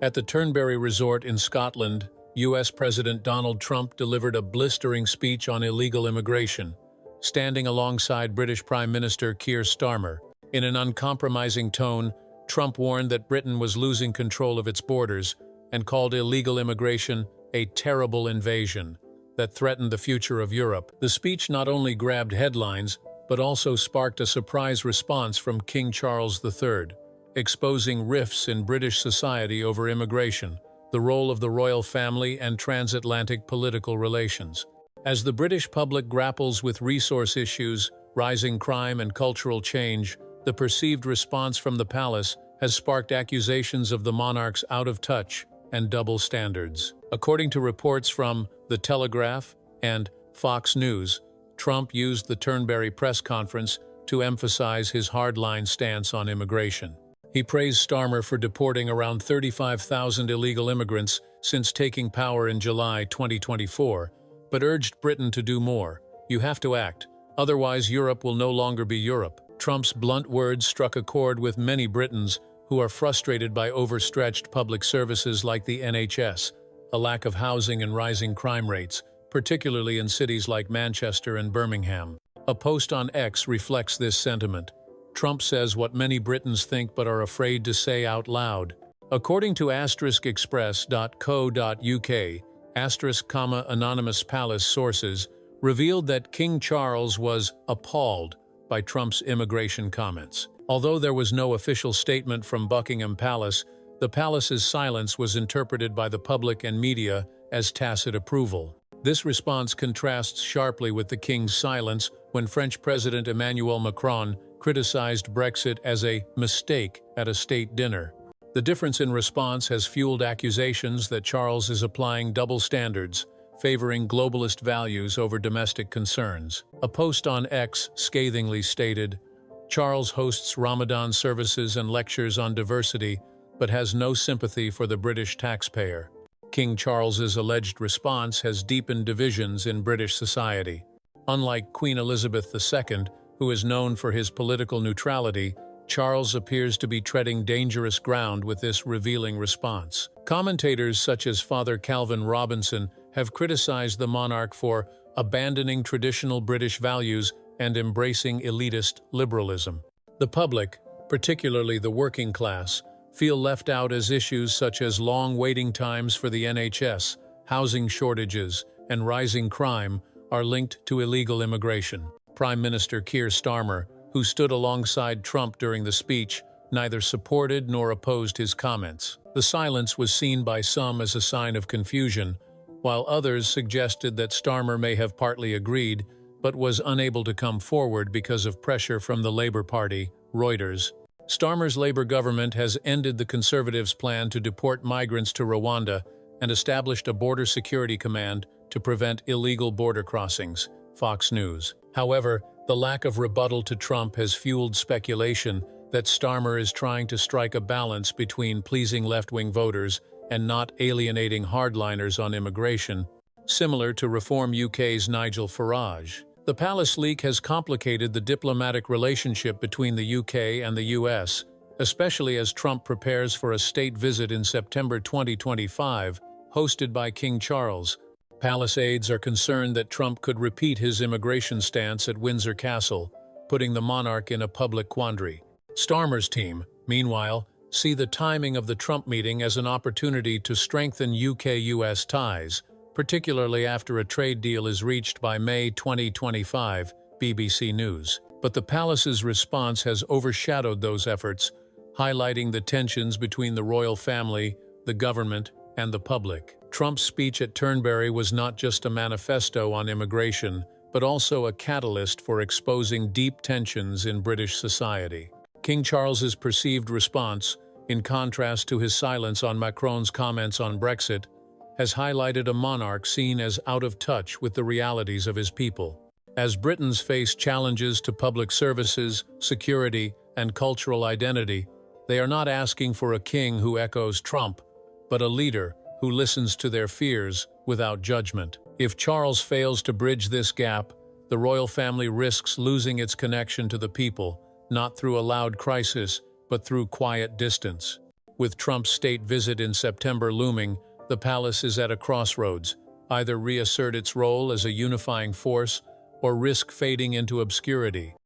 At the Turnberry Resort in Scotland, US President Donald Trump delivered a blistering speech on illegal immigration, standing alongside British Prime Minister Keir Starmer. In an uncompromising tone, Trump warned that Britain was losing control of its borders and called illegal immigration a terrible invasion that threatened the future of Europe. The speech not only grabbed headlines, but also sparked a surprise response from King Charles III, exposing rifts in British society over immigration, the role of the royal family, and transatlantic political relations. As the British public grapples with resource issues, rising crime, and cultural change, the perceived response from the palace has sparked accusations of the monarch's out-of-touch and double standards. According to reports from The Telegraph and Fox News, Trump used the Turnberry press conference to emphasize his hardline stance on immigration. He praised Starmer for deporting around 35,000 illegal immigrants since taking power in July 2024, but urged Britain to do more. "You have to act, otherwise Europe will no longer be Europe." Trump's blunt words struck a chord with many Britons who are frustrated by overstretched public services like the NHS, a lack of housing, and rising crime rates, particularly in cities like Manchester and Birmingham. A post on X reflects this sentiment. Trump says what many Britons think but are afraid to say out loud. According to *express.co.uk, anonymous palace sources revealed that King Charles was appalled by Trump's immigration comments. Although there was no official statement from Buckingham Palace, the palace's silence was interpreted by the public and media as tacit approval. This response contrasts sharply with the king's silence when French President Emmanuel Macron criticized Brexit as a mistake at a state dinner. The difference in response has fueled accusations that Charles is applying double standards, favoring globalist values over domestic concerns. A post on X scathingly stated, "Charles hosts Ramadan services and lectures on diversity, but has no sympathy for the British taxpayer." King Charles's alleged response has deepened divisions in British society. Unlike Queen Elizabeth II, who is known for his political neutrality, Charles appears to be treading dangerous ground with this revealing response. Commentators such as Father Calvin Robinson have criticized the monarch for abandoning traditional British values and embracing elitist liberalism. The public, particularly the working class, feel left out as issues such as long waiting times for the NHS, housing shortages, and rising crime are linked to illegal immigration. Prime Minister Keir Starmer, who stood alongside Trump during the speech, neither supported nor opposed his comments. The silence was seen by some as a sign of confusion, while others suggested that Starmer may have partly agreed, but was unable to come forward because of pressure from the Labour Party, Reuters. Starmer's Labour government has ended the Conservatives' plan to deport migrants to Rwanda and established a border security command to prevent illegal border crossings, Fox News. However, the lack of rebuttal to Trump has fueled speculation that Starmer is trying to strike a balance between pleasing left-wing voters and not alienating hardliners on immigration, similar to Reform UK's Nigel Farage. The palace leak has complicated the diplomatic relationship between the UK and the US, especially as Trump prepares for a state visit in September 2025, hosted by King Charles. Palace aides are concerned that Trump could repeat his immigration stance at Windsor Castle, putting the monarch in a public quandary. Starmer's team, meanwhile, see the timing of the Trump meeting as an opportunity to strengthen UK-US ties, particularly after a trade deal is reached by May 2025, BBC News. But the palace's response has overshadowed those efforts, highlighting the tensions between the royal family, the government, and the public. Trump's speech at Turnberry was not just a manifesto on immigration, but also a catalyst for exposing deep tensions in British society. King Charles's perceived response, in contrast to his silence on Macron's comments on Brexit, has highlighted a monarch seen as out of touch with the realities of his people. As Britons face challenges to public services, security, and cultural identity, they are not asking for a king who echoes Trump, but a leader who listens to their fears without judgment. If Charles fails to bridge this gap, the royal family risks losing its connection to the people, not through a loud crisis, but through quiet distance. With Trump's state visit in September looming, the palace is at a crossroads: either reassert its role as a unifying force or risk fading into obscurity.